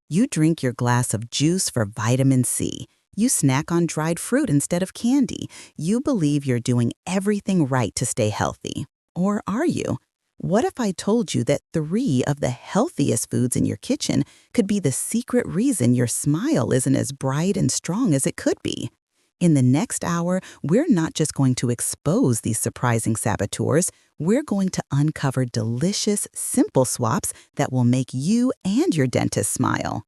You drink your glass of juice for vitamin C. You snack on dried fruit instead of candy. You believe you're doing everything right to stay healthy. Or are you? What if I told you that 3 of the healthiest foods in your kitchen could be the secret reason your smile isn't as bright and strong as it could be? In the next hour, we're not just going to expose these surprising saboteurs, we're going to uncover delicious, simple swaps that will make you and your dentist smile.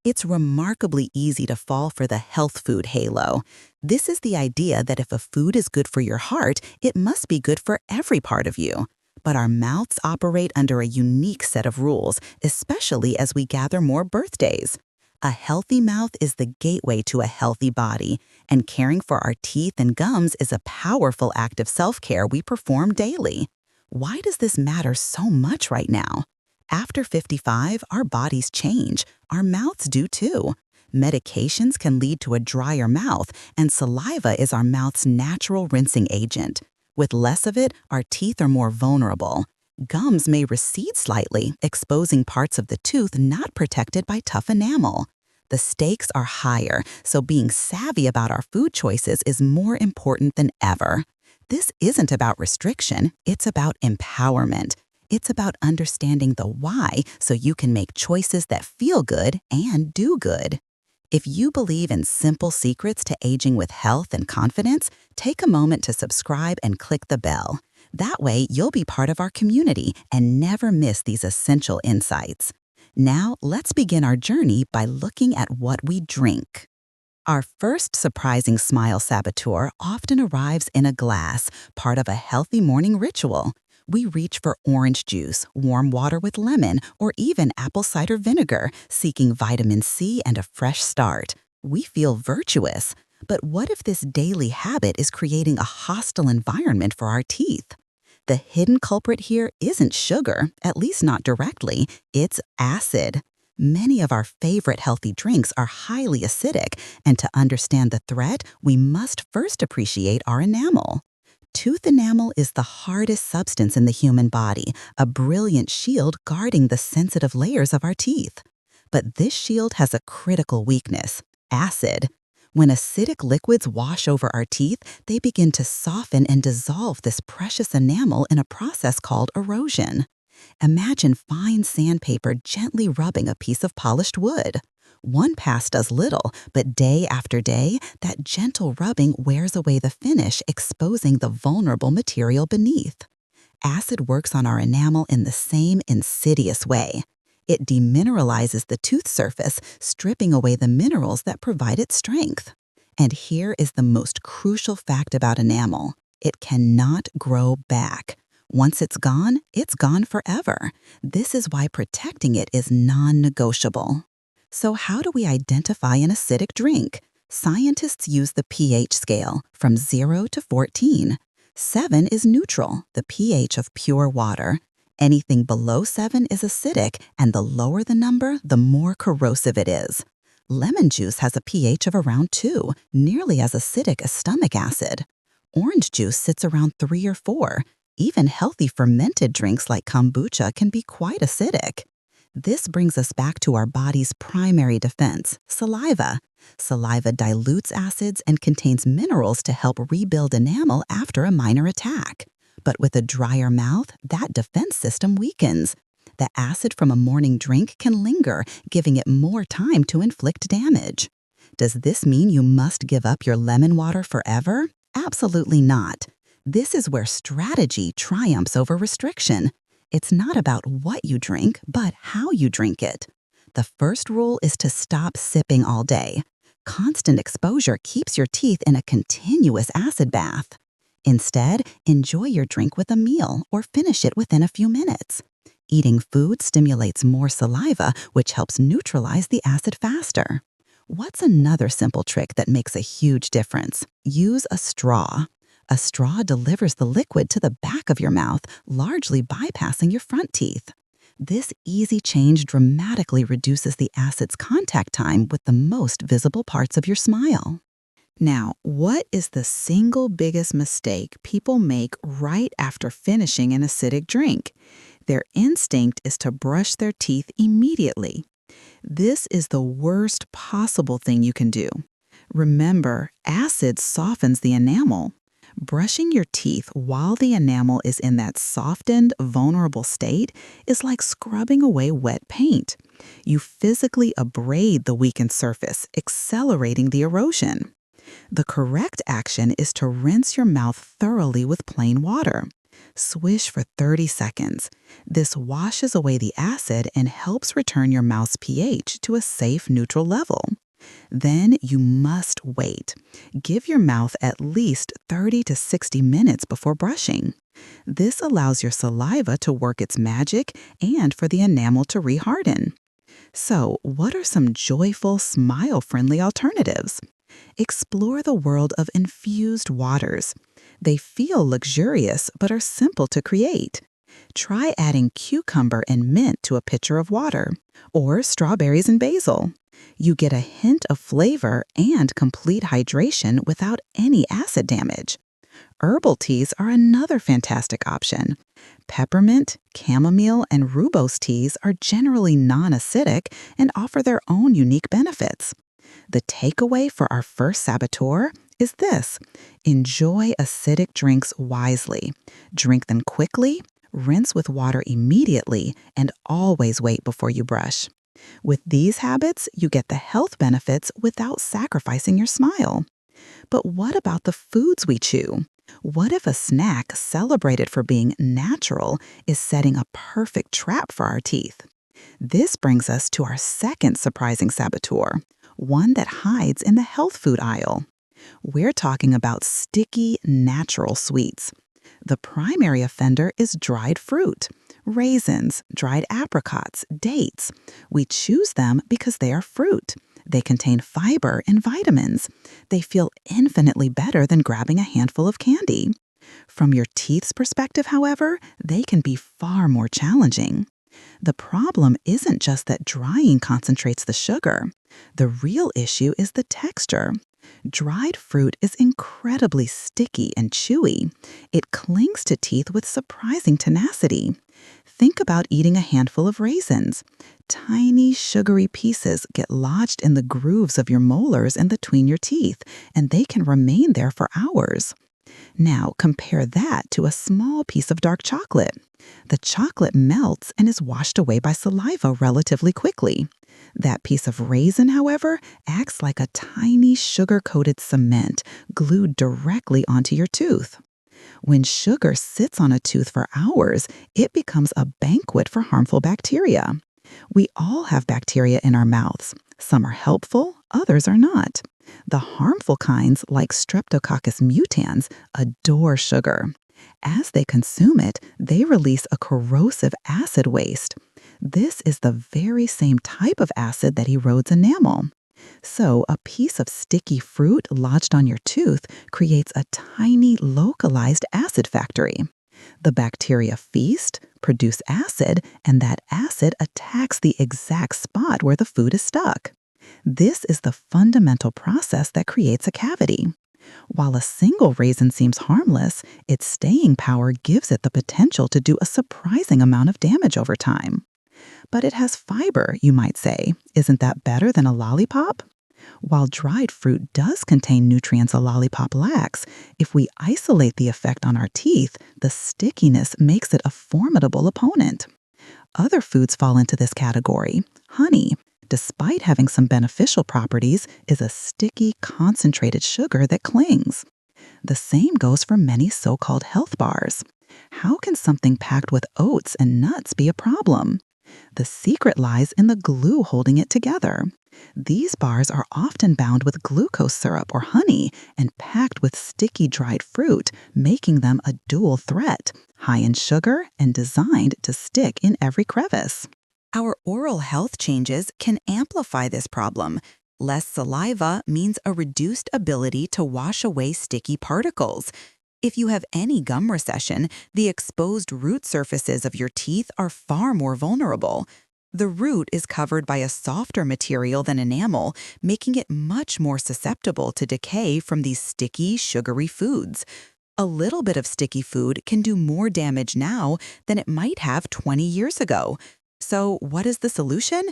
It's remarkably easy to fall for the health food halo. This is the idea that if a food is good for your heart, it must be good for every part of you. But our mouths operate under a unique set of rules, especially as we gather more birthdays. A healthy mouth is the gateway to a healthy body, and caring for our teeth and gums is a powerful act of self-care we perform daily. Why does this matter so much right now? After 55, our bodies change. Our mouths do too. Medications can lead to a drier mouth, and saliva is our mouth's natural rinsing agent. With less of it, our teeth are more vulnerable. Gums may recede slightly, exposing parts of the tooth not protected by tough enamel. The stakes are higher, so being savvy about our food choices is more important than ever. This isn't about restriction, it's about empowerment. It's about understanding the why so you can make choices that feel good and do good. If you believe in simple secrets to aging with health and confidence, take a moment to subscribe and click the bell. That way, you'll be part of our community and never miss these essential insights. Now, let's begin our journey by looking at what we drink. Our first surprising smile saboteur often arrives in a glass, part of a healthy morning ritual. We reach for orange juice, warm water with lemon, or even apple cider vinegar, seeking vitamin C and a fresh start. We feel virtuous. But what if this daily habit is creating a hostile environment for our teeth? The hidden culprit here isn't sugar, at least not directly, it's acid. Many of our favorite healthy drinks are highly acidic, and to understand the threat, we must first appreciate our enamel. Tooth enamel is the hardest substance in the human body, a brilliant shield guarding the sensitive layers of our teeth. But this shield has a critical weakness: acid. When acidic liquids wash over our teeth, they begin to soften and dissolve this precious enamel in a process called erosion. Imagine fine sandpaper gently rubbing a piece of polished wood. One pass does little, but day after day, that gentle rubbing wears away the finish, exposing the vulnerable material beneath. Acid works on our enamel in the same insidious way. It demineralizes the tooth surface, stripping away the minerals that provide its strength. And here is the most crucial fact about enamel: it cannot grow back. Once it's gone forever. This is why protecting it is non-negotiable. So how do we identify an acidic drink? Scientists use the pH scale from 0 to 14. 7 is neutral, the pH of pure water. Anything below 7 is acidic, and the lower the number, the more corrosive it is. Lemon juice has a pH of around 2, nearly as acidic as stomach acid. Orange juice sits around 3 or 4. Even healthy fermented drinks like kombucha can be quite acidic. This brings us back to our body's primary defense: saliva. Saliva dilutes acids and contains minerals to help rebuild enamel after a minor attack. But with a drier mouth, that defense system weakens. The acid from a morning drink can linger, giving it more time to inflict damage. Does this mean you must give up your lemon water forever? Absolutely not. This is where strategy triumphs over restriction. It's not about what you drink, but how you drink it. The first rule is to stop sipping all day. Constant exposure keeps your teeth in a continuous acid bath. Instead, enjoy your drink with a meal or finish it within a few minutes. Eating food stimulates more saliva, which helps neutralize the acid faster. What's another simple trick that makes a huge difference? Use a straw. A straw delivers the liquid to the back of your mouth, largely bypassing your front teeth. This easy change dramatically reduces the acid's contact time with the most visible parts of your smile. Now, what is the single biggest mistake people make right after finishing an acidic drink? Their instinct is to brush their teeth immediately. This is the worst possible thing you can do. Remember, acid softens the enamel. Brushing your teeth while the enamel is in that softened, vulnerable state is like scrubbing away wet paint. You physically abrade the weakened surface, accelerating the erosion. The correct action is to rinse your mouth thoroughly with plain water. Swish for 30 seconds. This washes away the acid and helps return your mouth's pH to a safe neutral level. Then you must wait. Give your mouth at least 30 to 60 minutes before brushing. This allows your saliva to work its magic and for the enamel to reharden. So, what are some joyful, smile-friendly alternatives? Explore the world of infused waters. They feel luxurious but are simple to create. Try adding cucumber and mint to a pitcher of water, or strawberries and basil. You get a hint of flavor and complete hydration without any acid damage. Herbal teas are another fantastic option. Peppermint, chamomile, and rooibos teas are generally non-acidic and offer their own unique benefits. The takeaway for our first saboteur is this: enjoy acidic drinks wisely. Drink them quickly, rinse with water immediately, and always wait before you brush. With these habits, you get the health benefits without sacrificing your smile. But what about the foods we chew? What if a snack celebrated for being natural is setting a perfect trap for our teeth? This brings us to our second surprising saboteur, one that hides in the health food aisle. We're talking about sticky, natural sweets. The primary offender is dried fruit. Raisins, dried apricots, dates. We choose them because they are fruit. They contain fiber and vitamins. They feel infinitely better than grabbing a handful of candy. From your teeth's perspective, however, they can be far more challenging. The problem isn't just that drying concentrates the sugar. The real issue is the texture. Dried fruit is incredibly sticky and chewy. It clings to teeth with surprising tenacity. Think about eating a handful of raisins. Tiny, sugary pieces get lodged in the grooves of your molars and between your teeth, and they can remain there for hours. Now, compare that to a small piece of dark chocolate. The chocolate melts and is washed away by saliva relatively quickly. That piece of raisin, however, acts like a tiny sugar-coated cement glued directly onto your tooth. When sugar sits on a tooth for hours, it becomes a banquet for harmful bacteria. We all have bacteria in our mouths. Some are helpful, others are not. The harmful kinds, like Streptococcus mutans, adore sugar. As they consume it, they release a corrosive acid waste. This is the very same type of acid that erodes enamel. So, a piece of sticky fruit lodged on your tooth creates a tiny, localized acid factory. The bacteria feast, produce acid, and that acid attacks the exact spot where the food is stuck. This is the fundamental process that creates a cavity. While a single raisin seems harmless, its staying power gives it the potential to do a surprising amount of damage over time. But it has fiber, you might say. Isn't that better than a lollipop? While dried fruit does contain nutrients a lollipop lacks, if we isolate the effect on our teeth, the stickiness makes it a formidable opponent. Other foods fall into this category. Honey, despite having some beneficial properties, is a sticky, concentrated sugar that clings. The same goes for many so-called health bars. How can something packed with oats and nuts be a problem? The secret lies in the glue holding it together. These bars are often bound with glucose syrup or honey and packed with sticky dried fruit, making them a dual threat, high in sugar and designed to stick in every crevice. Our oral health changes can amplify this problem. Less saliva means a reduced ability to wash away sticky particles. If you have any gum recession, the exposed root surfaces of your teeth are far more vulnerable. The root is covered by a softer material than enamel, making it much more susceptible to decay from these sticky, sugary foods. A little bit of sticky food can do more damage now than it might have 20 years ago. So what is the solution?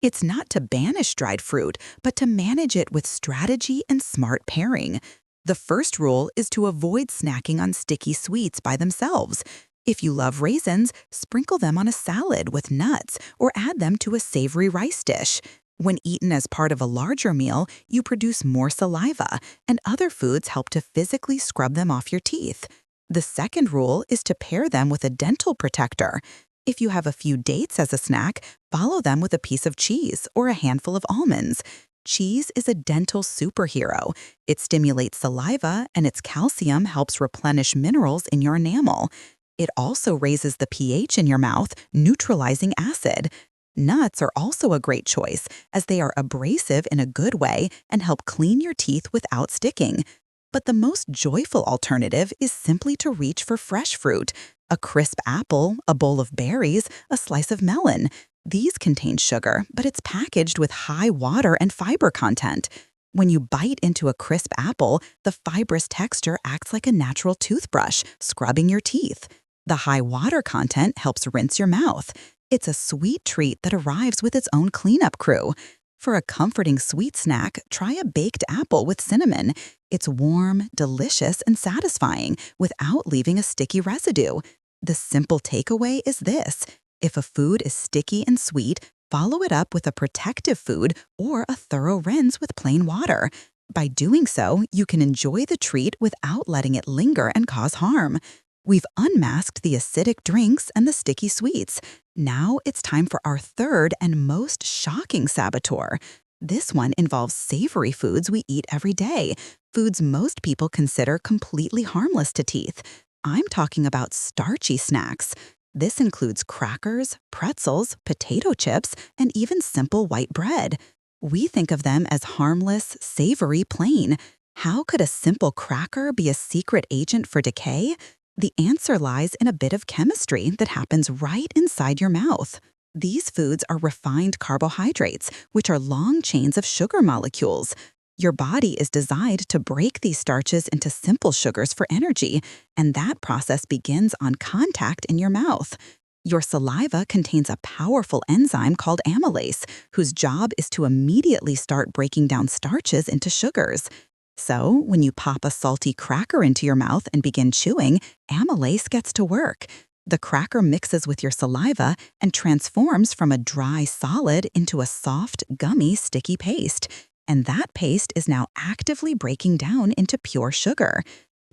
It's not to banish dried fruit, but to manage it with strategy and smart pairing. The first rule is to avoid snacking on sticky sweets by themselves. If you love raisins, sprinkle them on a salad with nuts or add them to a savory rice dish. When eaten as part of a larger meal, you produce more saliva, and other foods help to physically scrub them off your teeth. The second rule is to pair them with a dental protector. If you have a few dates as a snack, follow them with a piece of cheese or a handful of almonds. Cheese is a dental superhero. It stimulates saliva, and its calcium helps replenish minerals in your enamel. It also raises the pH in your mouth, neutralizing acid. Nuts are also a great choice, as they are abrasive in a good way and help clean your teeth without sticking. But the most joyful alternative is simply to reach for fresh fruit. A crisp apple, a bowl of berries, a slice of melon. These contain sugar, but it's packaged with high water and fiber content. When you bite into a crisp apple, the fibrous texture acts like a natural toothbrush, scrubbing your teeth. The high water content helps rinse your mouth. It's a sweet treat that arrives with its own cleanup crew. For a comforting sweet snack, try a baked apple with cinnamon. It's warm, delicious, and satisfying without leaving a sticky residue. The simple takeaway is this: if a food is sticky and sweet, follow it up with a protective food or a thorough rinse with plain water. By doing so, you can enjoy the treat without letting it linger and cause harm. We've unmasked the acidic drinks and the sticky sweets. Now it's time for our third and most shocking saboteur. This one involves savory foods we eat every day, foods most people consider completely harmless to teeth. I'm talking about starchy snacks. This includes crackers, pretzels, potato chips, and even simple white bread. We think of them as harmless, savory plain. How could a simple cracker be a secret agent for decay? The answer lies in a bit of chemistry that happens right inside your mouth. These foods are refined carbohydrates, which are long chains of sugar molecules. Your body is designed to break these starches into simple sugars for energy, and that process begins on contact in your mouth. Your saliva contains a powerful enzyme called amylase, whose job is to immediately start breaking down starches into sugars. So, when you pop a salty cracker into your mouth and begin chewing, amylase gets to work. The cracker mixes with your saliva and transforms from a dry solid into a soft, gummy, sticky paste. And that paste is now actively breaking down into pure sugar.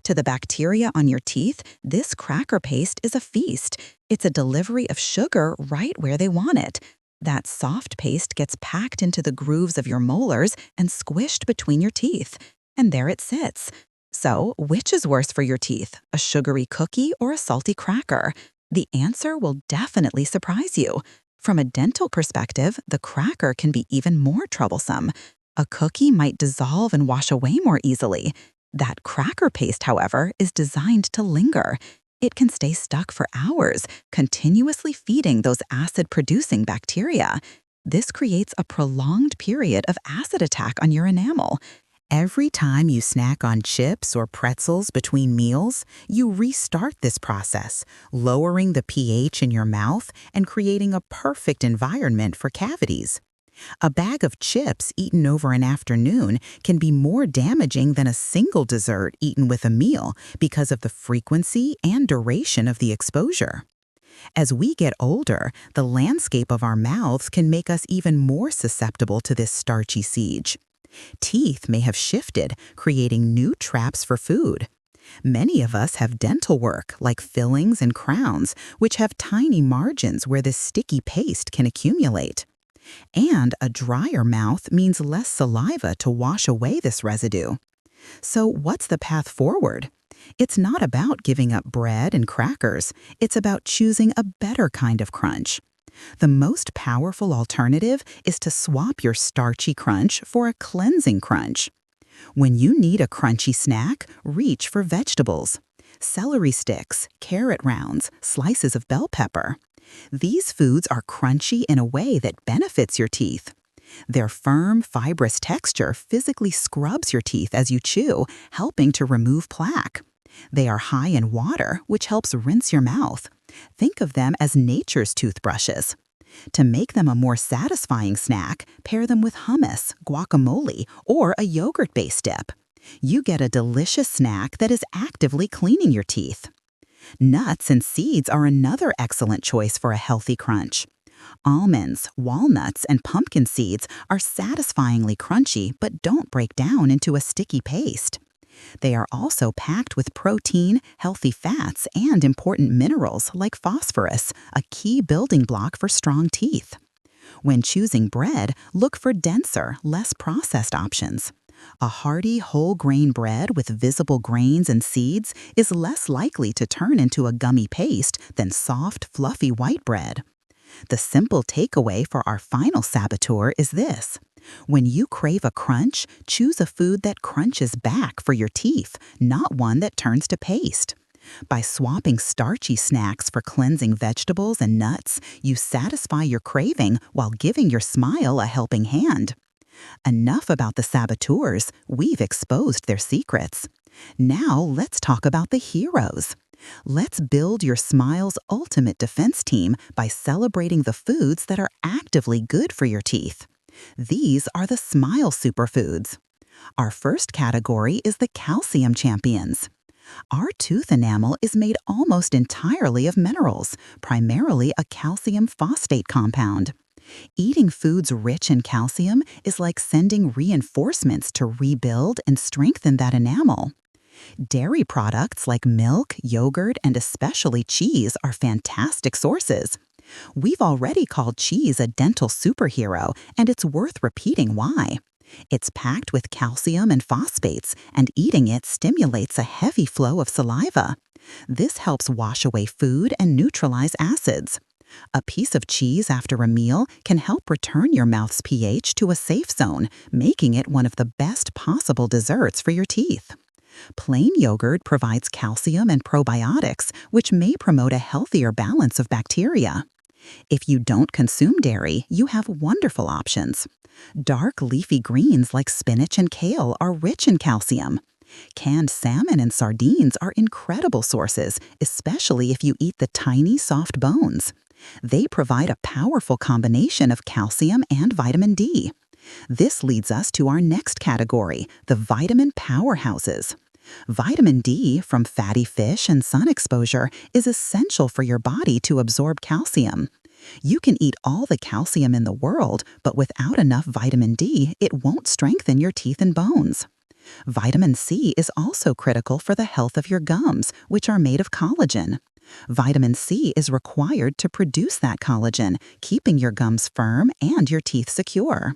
To the bacteria on your teeth, this cracker paste is a feast. It's a delivery of sugar right where they want it. That soft paste gets packed into the grooves of your molars and squished between your teeth. And there it sits. So, which is worse for your teeth, a sugary cookie or a salty cracker? The answer will definitely surprise you. From a dental perspective, the cracker can be even more troublesome. A cookie might dissolve and wash away more easily. That cracker paste, however, is designed to linger. It can stay stuck for hours, continuously feeding those acid-producing bacteria. This creates a prolonged period of acid attack on your enamel. Every time you snack on chips or pretzels between meals, you restart this process, lowering the pH in your mouth and creating a perfect environment for cavities. A bag of chips eaten over an afternoon can be more damaging than a single dessert eaten with a meal because of the frequency and duration of the exposure. As we get older, the landscape of our mouths can make us even more susceptible to this starchy siege. Teeth may have shifted, creating new traps for food. Many of us have dental work, like fillings and crowns, which have tiny margins where this sticky paste can accumulate. And a drier mouth means less saliva to wash away this residue. So what's the path forward? It's not about giving up bread and crackers. It's about choosing a better kind of crunch. The most powerful alternative is to swap your starchy crunch for a cleansing crunch. When you need a crunchy snack, reach for vegetables. Celery sticks, carrot rounds, slices of bell pepper. These foods are crunchy in a way that benefits your teeth. Their firm, fibrous texture physically scrubs your teeth as you chew, helping to remove plaque. They are high in water, which helps rinse your mouth. Think of them as nature's toothbrushes. To make them a more satisfying snack, pair them with hummus, guacamole, or a yogurt-based dip. You get a delicious snack that is actively cleaning your teeth. Nuts and seeds are another excellent choice for a healthy crunch. Almonds, walnuts, and pumpkin seeds are satisfyingly crunchy but don't break down into a sticky paste. They are also packed with protein, healthy fats, and important minerals like phosphorus, a key building block for strong teeth. When choosing bread, look for denser, less processed options. A hearty whole grain bread with visible grains and seeds is less likely to turn into a gummy paste than soft, fluffy white bread. The simple takeaway for our final saboteur is this. When you crave a crunch, choose a food that crunches back for your teeth, not one that turns to paste. By swapping starchy snacks for cleansing vegetables and nuts, you satisfy your craving while giving your smile a helping hand. Enough about the saboteurs, we've exposed their secrets. Now let's talk about the heroes. Let's build your smile's ultimate defense team by celebrating the foods that are actively good for your teeth. These are the smile superfoods. Our first category is the calcium champions. Our tooth enamel is made almost entirely of minerals, primarily a calcium phosphate compound. Eating foods rich in calcium is like sending reinforcements to rebuild and strengthen that enamel. Dairy products like milk, yogurt, and especially cheese are fantastic sources. We've already called cheese a dental superhero, and it's worth repeating why. It's packed with calcium and phosphates, and eating it stimulates a heavy flow of saliva. This helps wash away food and neutralize acids. A piece of cheese after a meal can help return your mouth's pH to a safe zone, making it one of the best possible desserts for your teeth. Plain yogurt provides calcium and probiotics, which may promote a healthier balance of bacteria. If you don't consume dairy, you have wonderful options. Dark leafy greens like spinach and kale are rich in calcium. Canned salmon and sardines are incredible sources, especially if you eat the tiny, soft bones. They provide a powerful combination of calcium and vitamin D. This leads us to our next category, the vitamin powerhouses. Vitamin D from fatty fish and sun exposure is essential for your body to absorb calcium. You can eat all the calcium in the world, but without enough vitamin D, it won't strengthen your teeth and bones. Vitamin C is also critical for the health of your gums, which are made of collagen. Vitamin C is required to produce that collagen, keeping your gums firm and your teeth secure.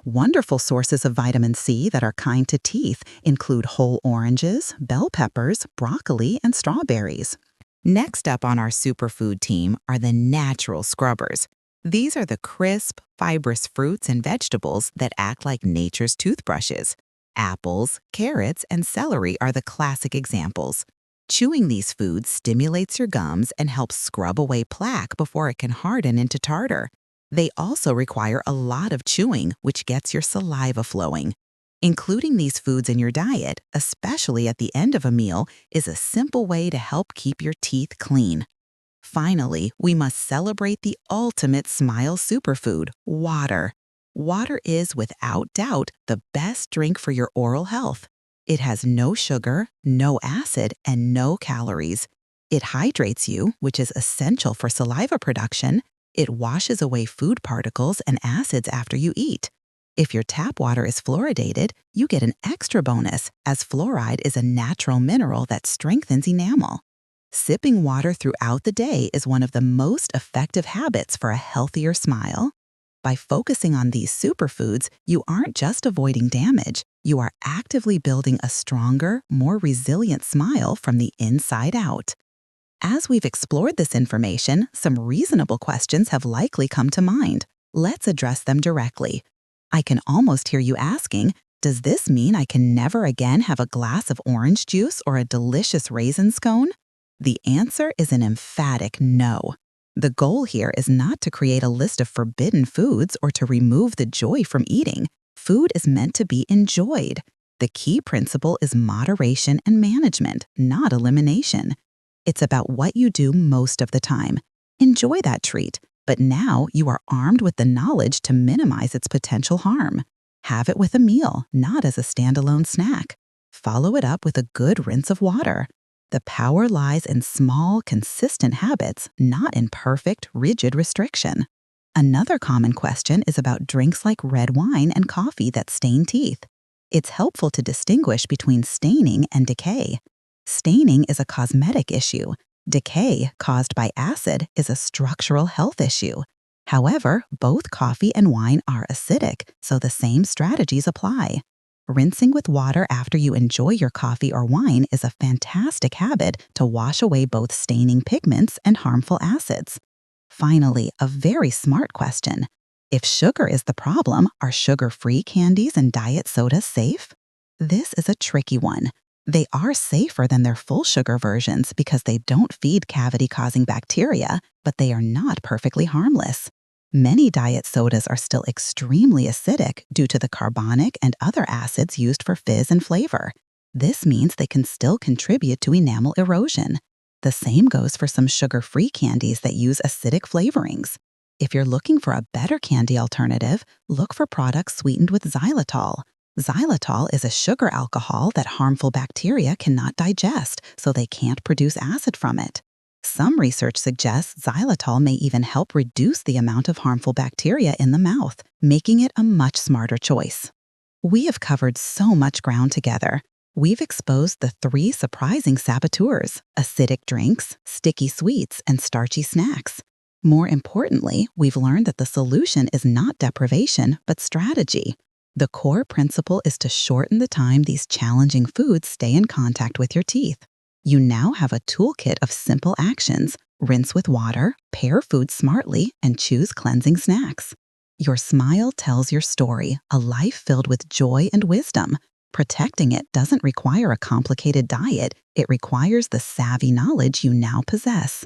Wonderful sources of vitamin C that are kind to teeth include whole oranges, bell peppers, broccoli, and strawberries. Next up on our superfood team are the natural scrubbers. These are the crisp, fibrous fruits and vegetables that act like nature's toothbrushes. Apples, carrots, and celery are the classic examples. Chewing these foods stimulates your gums and helps scrub away plaque before it can harden into tartar. They also require a lot of chewing, which gets your saliva flowing. Including these foods in your diet, especially at the end of a meal, is a simple way to help keep your teeth clean. Finally, we must celebrate the ultimate smile superfood, water. Water is, without doubt, the best drink for your oral health. It has no sugar, no acid, and no calories. It hydrates you, which is essential for saliva production. It washes away food particles and acids after you eat. If your tap water is fluoridated, you get an extra bonus, as fluoride is a natural mineral that strengthens enamel. Sipping water throughout the day is one of the most effective habits for a healthier smile. By focusing on these superfoods, you aren't just avoiding damage, you are actively building a stronger, more resilient smile from the inside out. As we've explored this information, some reasonable questions have likely come to mind. Let's address them directly. I can almost hear you asking, does this mean I can never again have a glass of orange juice or a delicious raisin scone? The answer is an emphatic no. The goal here is not to create a list of forbidden foods or to remove the joy from eating. Food is meant to be enjoyed. The key principle is moderation and management, not elimination. It's about what you do most of the time. Enjoy that treat. But now you are armed with the knowledge to minimize its potential harm. Have it with a meal, not as a standalone snack. Follow it up with a good rinse of water. The power lies in small, consistent habits, not in perfect, rigid restriction. Another common question is about drinks like red wine and coffee that stain teeth. It's helpful to distinguish between staining and decay. Staining is a cosmetic issue. Decay, caused by acid, is a structural health issue. However, both coffee and wine are acidic, so the same strategies apply. Rinsing with water after you enjoy your coffee or wine is a fantastic habit to wash away both staining pigments and harmful acids. Finally, a very smart question. If sugar is the problem, are sugar-free candies and diet sodas safe? This is a tricky one. They are safer than their full sugar versions because they don't feed cavity-causing bacteria, but they are not perfectly harmless. Many diet sodas are still extremely acidic due to the carbonic and other acids used for fizz and flavor. This means they can still contribute to enamel erosion. The same goes for some sugar-free candies that use acidic flavorings. If you're looking for a better candy alternative, look for products sweetened with xylitol. Xylitol is a sugar alcohol that harmful bacteria cannot digest, so they can't produce acid from it. Some research suggests xylitol may even help reduce the amount of harmful bacteria in the mouth, making it a much smarter choice. We have covered so much ground together. We've exposed the 3 surprising saboteurs: acidic drinks, sticky sweets, and starchy snacks. More importantly, we've learned that the solution is not deprivation, but strategy. The core principle is to shorten the time these challenging foods stay in contact with your teeth. You now have a toolkit of simple actions: rinse with water, pair foods smartly, and choose cleansing snacks. Your smile tells your story, a life filled with joy and wisdom. Protecting it doesn't require a complicated diet, it requires the savvy knowledge you now possess.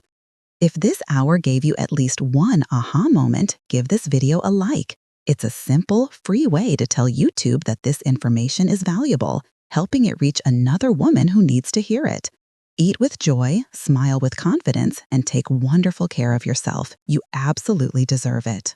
If this hour gave you at least one aha moment, give this video a like. It's a simple, free way to tell YouTube that this information is valuable, helping it reach another woman who needs to hear it. Eat with joy, smile with confidence, and take wonderful care of yourself. You absolutely deserve it.